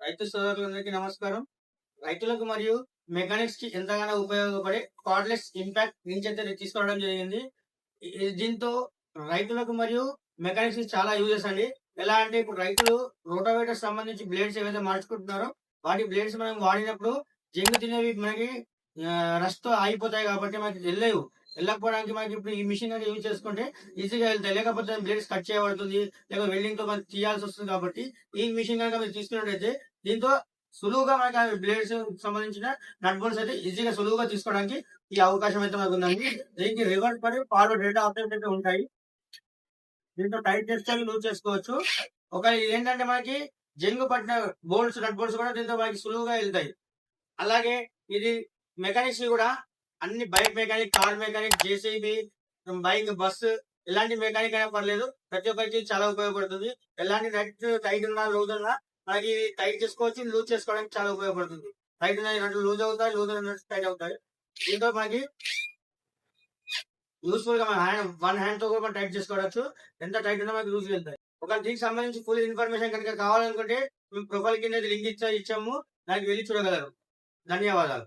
రైతు సోదరులందరికీ నమస్కారం. రైతులకు మరియు మెకానిక్స్ కి ఎంతగానో ఉపయోగపడే కార్డ్లెస్ ఇంపాక్ట్ నుంచి తీసుకురావడం జరిగింది. దీంతో రైతులకు మరియు మెకానిక్స్ కి చాలా యూజెస్ అండి. ఎలా అంటే ఇప్పుడు రైతులు రోటావేటర్ సంబంధించి బ్లేడ్స్ ఏవైతే మార్చుకుంటున్నారో వాటి బ్లేడ్స్ మనం వాడినప్పుడు జంగు తినేవి మనకి రస్ట్ తో ఆగిపోతాయి కాబట్టి మనకి వెళ్ళకపోవడానికి మనకి ఇప్పుడు ఈ మిషన్ అనేది యూజ్ చేసుకుంటే ఈజీగా వెళ్తాయి. లేకపోతే బ్లేడ్స్ కట్ చేయబడుతుంది, లేకపోతే వెల్డింగ్ తో మనకి తీయాల్సి వస్తుంది. కాబట్టి ఈ మిషన్ కనుక మీరు తీసుకున్నట్టయితే దీంతో సులువుగా మనకి బ్లేడ్స్ సంబంధించిన నట్ బోల్ట్స్ అయితే ఈజీగా సులువుగా తీసుకోవడానికి ఈ అవకాశం అయితే మనకు ఉందండి. దీనికి రివర్స్ మరియు ఫార్వర్డ్ రెండు ఆప్షన్స్ అయితే ఉంటాయి. దీంతో టైట్ చేస్తే లూజ్ చేసుకోవచ్చు. ఒక ఏంటంటే మనకి జంగు పట్టిన బోల్ట్స్ నట్ బోల్ట్స్ కూడా దీంతో మనకి సులువుగా వెళ్తాయి. అలాగే ఇది మెకానిక్స్ కూడా అన్ని bike mechanic, car mechanic, JCB, bike, bus ఎలాంటి మెకానిక్ అయినా పర్లేదు, ప్రతి ఒక్కరికి చాలా ఉపయోగపడుతుంది. ఎలాంటి నట్ టైట్ ఉన్నా లూజ్ ఉన్నా మనకి టైట్ చేసుకోవచ్చు, లూజ్ చేసుకోవడానికి చాలా ఉపయోగపడుతుంది. టైట్ ఉన్న నట్లు లూజ్ అవుతాయి, లూజ్ ఉన్న టైట్ అవుతాయి. దీంతో మనకి యూస్ఫుల్ గా మన వన్ హ్యాండ్ తో కూడా మనం టైట్ చేసుకోవచ్చు. ఎంత టైట్ ఉన్నా మనకి లూజ్ వెళ్తాయి. ఒక దీనికి సంబంధించి ఫుల్ ఇన్ఫర్మేషన్ కనుక కావాలనుకుంటే మేము ప్రొఫైల్ కింద లింక్ ఇచ్చాము, దానికి వెళ్ళి చూడగలరు. ధన్యవాదాలు.